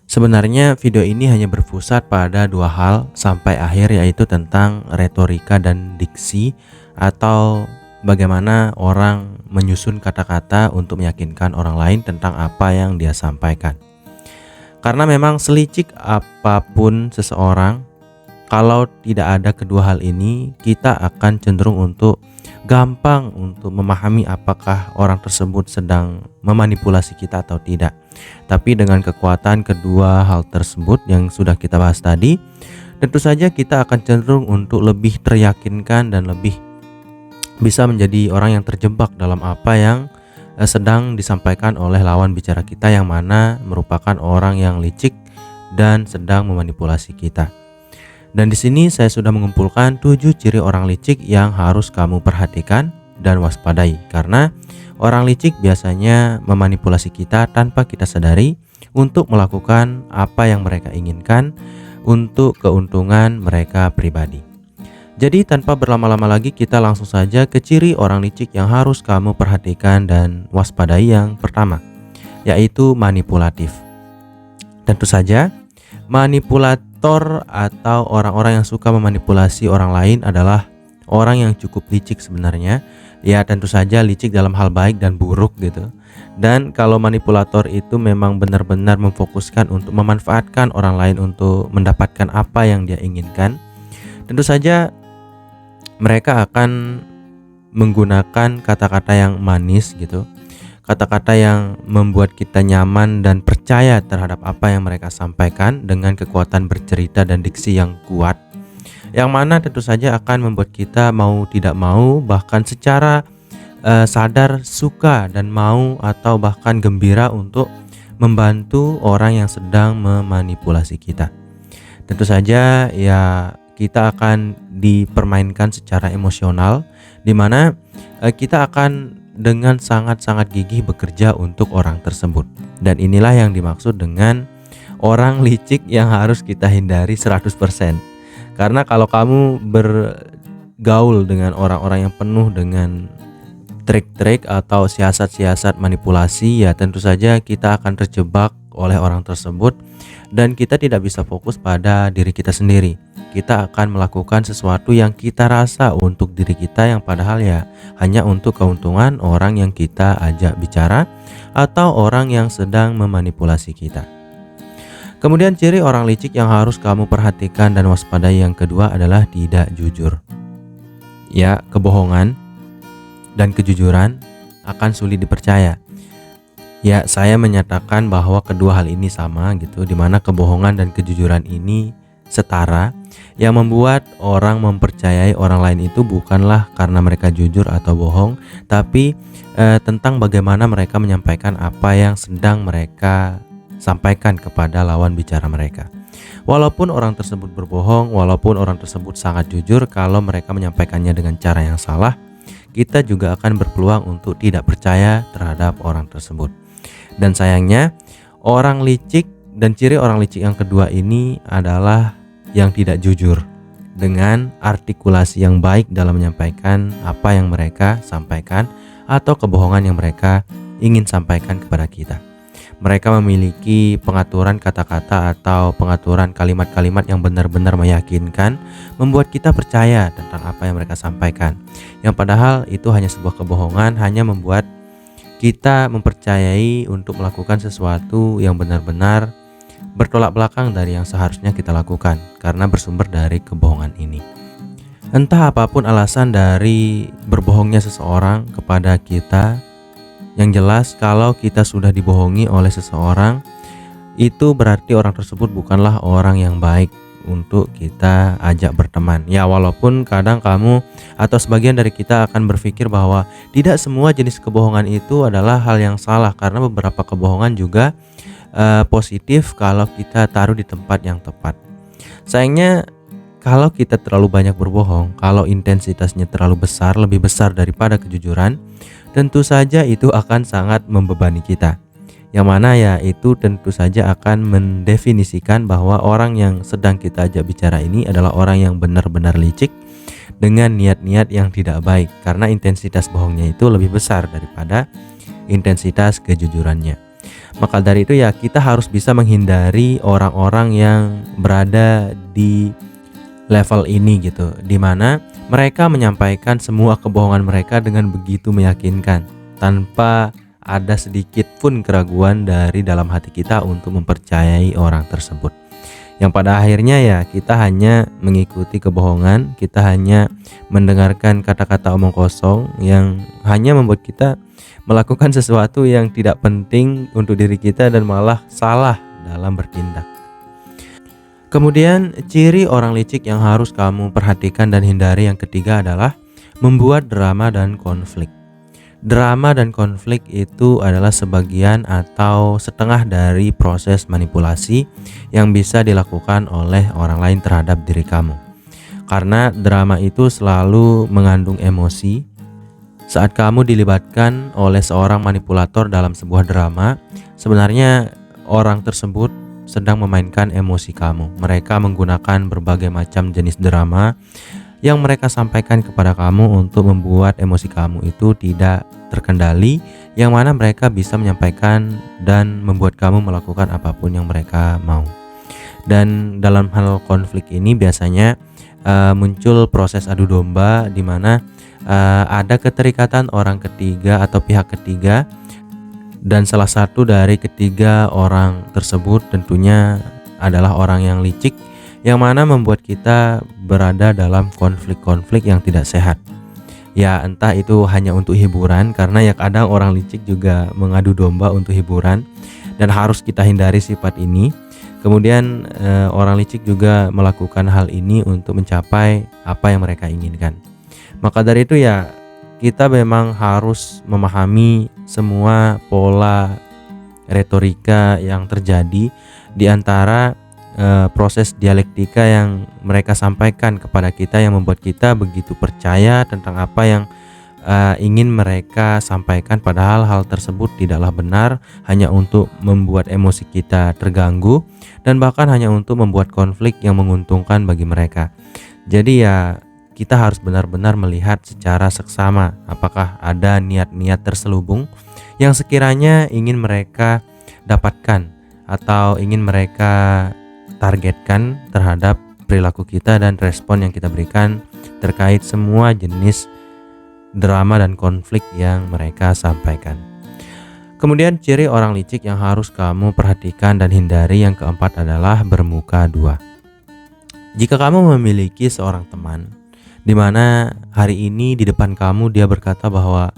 Sebenarnya video ini hanya berpusat pada dua hal sampai akhir, yaitu tentang retorika dan diksi, atau bagaimana orang menyusun kata-kata untuk meyakinkan orang lain tentang apa yang dia sampaikan. Karena memang selicik apapun seseorang, kalau tidak ada kedua hal ini, kita akan cenderung untuk gampang untuk memahami apakah orang tersebut sedang memanipulasi kita atau tidak. Tapi dengan kekuatan kedua hal tersebut yang sudah kita bahas tadi, tentu saja kita akan cenderung untuk lebih teryakinkan dan lebih bisa menjadi orang yang terjebak dalam apa yang sedang disampaikan oleh lawan bicara kita, yang mana merupakan orang yang licik dan sedang memanipulasi kita. Dan di sini saya sudah mengumpulkan 7 ciri orang licik yang harus kamu perhatikan dan waspadai, karena orang licik biasanya memanipulasi kita tanpa kita sadari untuk melakukan apa yang mereka inginkan untuk keuntungan mereka pribadi. Jadi tanpa berlama-lama lagi, kita langsung saja ke ciri orang licik yang harus kamu perhatikan dan waspadai. Yang pertama, yaitu manipulatif. Tentu saja manipulator atau orang-orang yang suka memanipulasi orang lain adalah orang yang cukup licik sebenarnya. Ya, tentu saja licik dalam hal baik dan buruk gitu. Dan kalau manipulator itu memang benar-benar memfokuskan untuk memanfaatkan orang lain untuk mendapatkan apa yang dia inginkan, tentu saja mereka akan menggunakan kata-kata yang manis gitu, kata-kata yang membuat kita nyaman dan percaya terhadap apa yang mereka sampaikan dengan kekuatan bercerita dan diksi yang kuat, yang mana tentu saja akan membuat kita mau tidak mau, bahkan secara sadar suka dan mau atau bahkan gembira untuk membantu orang yang sedang memanipulasi kita. Tentu saja ya, kita akan dipermainkan secara emosional, di mana kita akan dengan sangat-sangat gigih bekerja untuk orang tersebut. Dan inilah yang dimaksud dengan orang licik yang harus kita hindari 100%. Karena kalau kamu bergaul dengan orang-orang yang penuh dengan trik-trik atau siasat-siasat manipulasi, ya tentu saja kita akan terjebak oleh orang tersebut dan kita tidak bisa fokus pada diri kita sendiri. Kita akan melakukan sesuatu yang kita rasa untuk diri kita, yang padahal ya hanya untuk keuntungan orang yang kita ajak bicara atau orang yang sedang memanipulasi kita. Kemudian ciri orang licik yang harus kamu perhatikan dan waspadai yang kedua adalah tidak jujur. Ya, kebohongan dan kejujuran akan sulit dipercaya. Ya, saya menyatakan bahwa kedua hal ini sama gitu, dimana kebohongan dan kejujuran ini setara. Yang membuat orang mempercayai orang lain itu bukanlah karena mereka jujur atau bohong, tapi tentang bagaimana mereka menyampaikan apa yang sedang mereka sampaikan kepada lawan bicara mereka. Walaupun orang tersebut berbohong, walaupun orang tersebut sangat jujur, kalau mereka menyampaikannya dengan cara yang salah, kita juga akan berpeluang untuk tidak percaya terhadap orang tersebut. Dan sayangnya, orang licik dan ciri orang licik yang kedua ini adalah yang tidak jujur dengan artikulasi yang baik dalam menyampaikan apa yang mereka sampaikan atau kebohongan yang mereka ingin sampaikan kepada kita. Mereka memiliki pengaturan kata-kata atau pengaturan kalimat-kalimat yang benar-benar meyakinkan, membuat kita percaya tentang apa yang mereka sampaikan. Yang padahal itu hanya sebuah kebohongan, hanya membuat kita mempercayai untuk melakukan sesuatu yang benar-benar bertolak belakang dari yang seharusnya kita lakukan karena bersumber dari kebohongan ini. Entah apapun alasan dari berbohongnya seseorang kepada kita, yang jelas kalau kita sudah dibohongi oleh seseorang, itu berarti orang tersebut bukanlah orang yang baik untuk kita ajak berteman. Ya, walaupun kadang kamu atau sebagian dari kita akan berpikir bahwa tidak semua jenis kebohongan itu adalah hal yang salah, karena beberapa kebohongan juga positif kalau kita taruh di tempat yang tepat. Sayangnya kalau kita terlalu banyak berbohong, kalau intensitasnya terlalu besar, lebih besar daripada kejujuran, tentu saja itu akan sangat membebani kita. Yang mana ya itu tentu saja akan mendefinisikan bahwa orang yang sedang kita ajak bicara ini adalah orang yang benar-benar licik dengan niat-niat yang tidak baik, karena intensitas bohongnya itu lebih besar daripada intensitas kejujurannya. Maka dari itu ya kita harus bisa menghindari orang-orang yang berada di level ini gitu, dimana mereka menyampaikan semua kebohongan mereka dengan begitu meyakinkan tanpa ada sedikit pun keraguan dari dalam hati kita untuk mempercayai orang tersebut. Yang pada akhirnya ya kita hanya mengikuti kebohongan, kita hanya mendengarkan kata-kata omong kosong yang hanya membuat kita melakukan sesuatu yang tidak penting untuk diri kita dan malah salah dalam bertindak. Kemudian ciri orang licik yang harus kamu perhatikan dan hindari yang ketiga adalah membuat drama dan konflik. Drama dan konflik itu adalah sebagian atau setengah dari proses manipulasi yang bisa dilakukan oleh orang lain terhadap diri kamu. Karena drama itu selalu mengandung emosi. Saat kamu dilibatkan oleh seorang manipulator dalam sebuah drama, sebenarnya orang tersebut sedang memainkan emosi kamu. Mereka menggunakan berbagai macam jenis drama yang mereka sampaikan kepada kamu untuk membuat emosi kamu itu tidak terkendali, yang mana mereka bisa menyampaikan dan membuat kamu melakukan apapun yang mereka mau. Dan dalam hal konflik ini biasanya muncul proses adu domba di mana ada keterikatan orang ketiga atau pihak ketiga, dan salah satu dari ketiga orang tersebut tentunya adalah orang yang licik, yang mana membuat kita berada dalam konflik-konflik yang tidak sehat. Ya entah itu hanya untuk hiburan, karena ya kadang orang licik juga mengadu domba untuk hiburan dan harus kita hindari sifat ini. Kemudian orang licik juga melakukan hal ini untuk mencapai apa yang mereka inginkan. Maka dari itu ya kita memang harus memahami semua pola retorika yang terjadi di antara proses dialektika yang mereka sampaikan kepada kita, yang membuat kita begitu percaya tentang apa yang ingin mereka sampaikan, padahal hal tersebut tidaklah benar, hanya untuk membuat emosi kita terganggu dan bahkan hanya untuk membuat konflik yang menguntungkan bagi mereka. Jadi ya kita harus benar-benar melihat secara seksama apakah ada niat-niat terselubung yang sekiranya ingin mereka dapatkan atau ingin mereka targetkan terhadap perilaku kita dan respon yang kita berikan terkait semua jenis drama dan konflik yang mereka sampaikan. Kemudian ciri orang licik yang harus kamu perhatikan dan hindari yang keempat adalah bermuka dua. Jika kamu memiliki seorang teman di mana hari ini di depan kamu dia berkata bahwa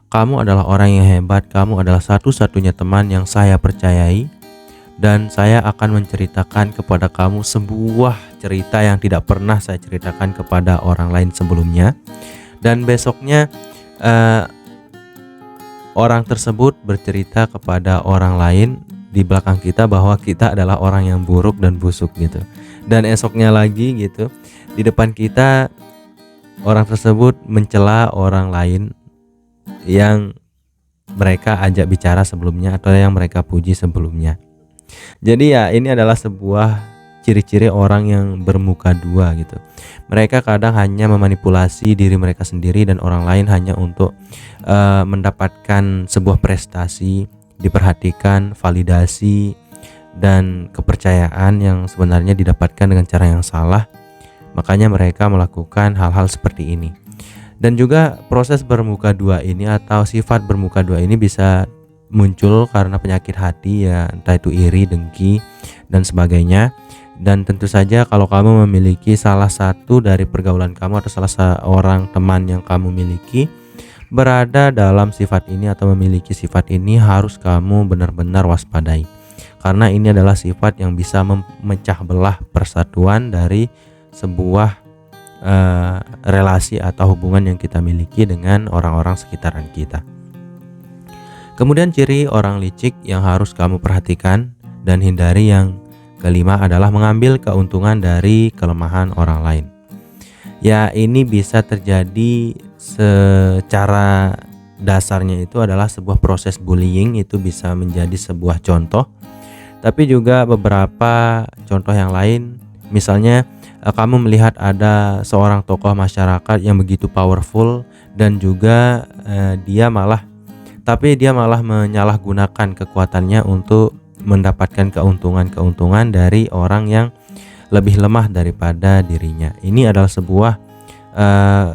kamu adalah orang yang hebat, kamu adalah satu-satunya teman yang saya percayai, dan saya akan menceritakan kepada kamu sebuah cerita yang tidak pernah saya ceritakan kepada orang lain sebelumnya. Dan besoknya orang tersebut bercerita kepada orang lain di belakang kita bahwa kita adalah orang yang buruk dan busuk gitu. Dan esoknya lagi gitu di depan kita orang tersebut mencela orang lain yang mereka ajak bicara sebelumnya atau yang mereka puji sebelumnya. Jadi ya ini adalah sebuah ciri-ciri orang yang bermuka dua gitu. Mereka kadang hanya memanipulasi diri mereka sendiri dan orang lain hanya untuk mendapatkan sebuah prestasi, diperhatikan, validasi, dan kepercayaan yang sebenarnya didapatkan dengan cara yang salah. Makanya mereka melakukan hal-hal seperti ini. Dan juga proses bermuka dua ini atau sifat bermuka dua ini bisa muncul karena penyakit hati ya, entah itu iri, dengki, dan sebagainya. Dan tentu saja kalau kamu memiliki salah satu dari pergaulan kamu atau salah seorang teman yang kamu miliki berada dalam sifat ini atau memiliki sifat ini, harus kamu benar-benar waspadai. Karena ini adalah sifat yang bisa memecah belah persatuan dari sebuah relasi atau hubungan yang kita miliki dengan orang-orang sekitaran kita. Kemudian ciri orang licik yang harus kamu perhatikan dan hindari yang kelima adalah mengambil keuntungan dari kelemahan orang lain. Ya ini bisa terjadi secara dasarnya itu adalah sebuah proses bullying, itu bisa menjadi sebuah contoh. Tapi juga beberapa contoh yang lain, misalnya kamu melihat ada seorang tokoh masyarakat yang begitu powerful dan juga dia malah tapi dia malah menyalahgunakan kekuatannya untuk mendapatkan keuntungan-keuntungan dari orang yang lebih lemah daripada dirinya. Ini adalah sebuah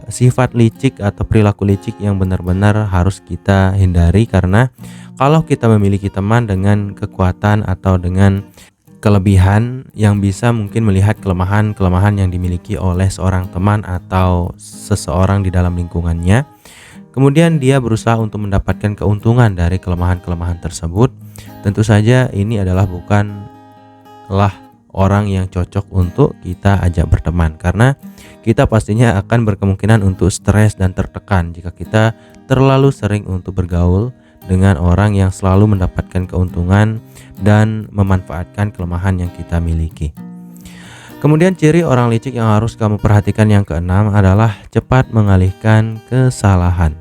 sifat licik atau perilaku licik yang benar-benar harus kita hindari, karena kalau kita memiliki teman dengan kekuatan atau dengan kelebihan yang bisa mungkin melihat kelemahan-kelemahan yang dimiliki oleh seorang teman atau seseorang di dalam lingkungannya, kemudian dia berusaha untuk mendapatkan keuntungan dari kelemahan-kelemahan tersebut, tentu saja ini adalah bukanlah orang yang cocok untuk kita ajak berteman, karena kita pastinya akan berkemungkinan untuk stres dan tertekan jika kita terlalu sering untuk bergaul dengan orang yang selalu mendapatkan keuntungan dan memanfaatkan kelemahan yang kita miliki. Kemudian ciri orang licik yang harus kamu perhatikan yang keenam adalah cepat mengalihkan kesalahan.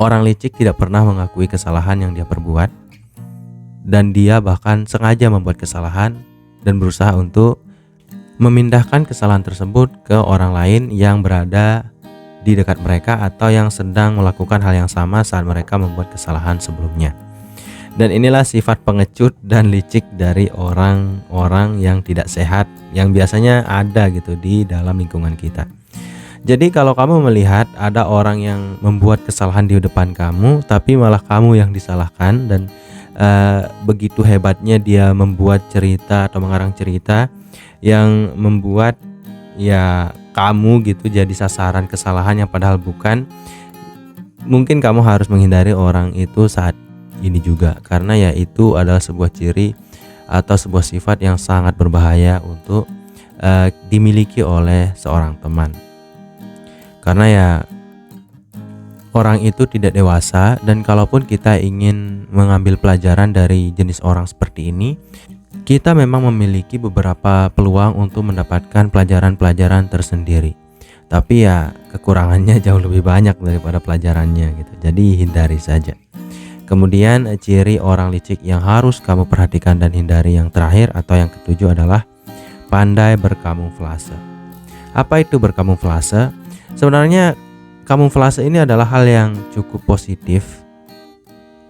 Orang licik tidak pernah mengakui kesalahan yang dia perbuat, dan dia bahkan sengaja membuat kesalahan dan berusaha untuk memindahkan kesalahan tersebut ke orang lain yang berada di dekat mereka atau yang sedang melakukan hal yang sama saat mereka membuat kesalahan sebelumnya. Dan inilah sifat pengecut dan licik dari orang-orang yang tidak sehat yang biasanya ada gitu di dalam lingkungan kita. Jadi kalau kamu melihat ada orang yang membuat kesalahan di depan kamu, tapi malah kamu yang disalahkan, dan begitu hebatnya dia membuat cerita atau mengarang cerita yang membuat ya kamu gitu jadi sasaran kesalahan yang padahal bukan, mungkin kamu harus menghindari orang itu saat ini juga, karena ya itu adalah sebuah ciri atau sebuah sifat yang sangat berbahaya untuk dimiliki oleh seorang teman, karena ya orang itu tidak dewasa. Dan kalaupun kita ingin mengambil pelajaran dari jenis orang seperti ini, kita memang memiliki beberapa peluang untuk mendapatkan pelajaran-pelajaran tersendiri, tapi ya kekurangannya jauh lebih banyak daripada pelajarannya gitu. Jadi hindari saja. Kemudian ciri orang licik yang harus kamu perhatikan dan hindari yang terakhir atau yang ketujuh adalah pandai berkamuflase. Apa itu berkamuflase? Sebenarnya kamuflase ini adalah hal yang cukup positif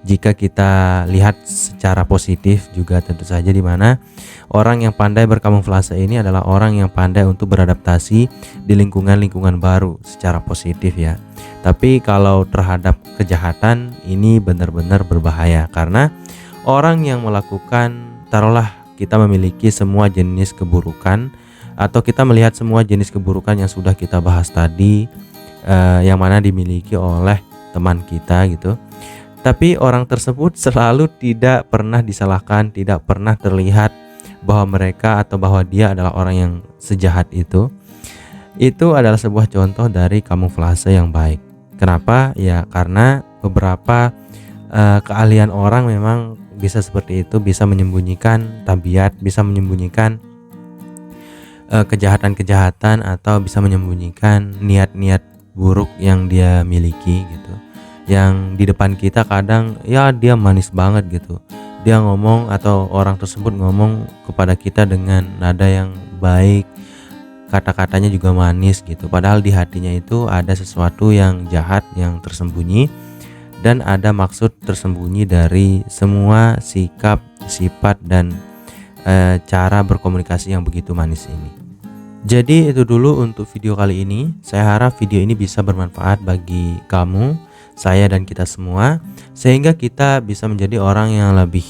jika kita lihat secara positif juga tentu saja, di mana orang yang pandai berkamuflase ini adalah orang yang pandai untuk beradaptasi di lingkungan-lingkungan baru secara positif ya. Tapi kalau terhadap kejahatan ini benar-benar berbahaya, karena orang yang melakukan, taruhlah kita memiliki semua jenis keburukan atau kita melihat semua jenis keburukan yang sudah kita bahas tadi, yang mana dimiliki oleh teman kita gitu. Tapi orang tersebut selalu tidak pernah disalahkan, tidak pernah terlihat bahwa mereka atau bahwa dia adalah orang yang sejahat itu. Itu adalah sebuah contoh dari kamuflase yang baik. Kenapa? Ya karena beberapa keahlian orang memang bisa seperti itu, bisa menyembunyikan tabiat, bisa menyembunyikan kejahatan-kejahatan, atau bisa menyembunyikan niat-niat buruk yang dia miliki gitu. Yang di depan kita kadang ya dia manis banget gitu, dia ngomong atau orang tersebut ngomong kepada kita dengan nada yang baik, kata-katanya juga manis gitu, padahal di hatinya itu ada sesuatu yang jahat yang tersembunyi, dan ada maksud tersembunyi dari semua sikap, sifat, dan cara berkomunikasi yang begitu manis ini. Jadi itu dulu untuk video kali ini. Saya harap video ini bisa bermanfaat bagi kamu, saya, dan kita semua, sehingga kita bisa menjadi orang yang lebih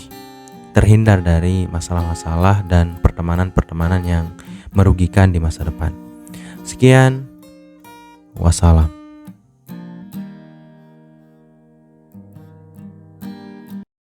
terhindar dari masalah-masalah dan pertemanan-pertemanan yang merugikan di masa depan. Sekian, wassalam.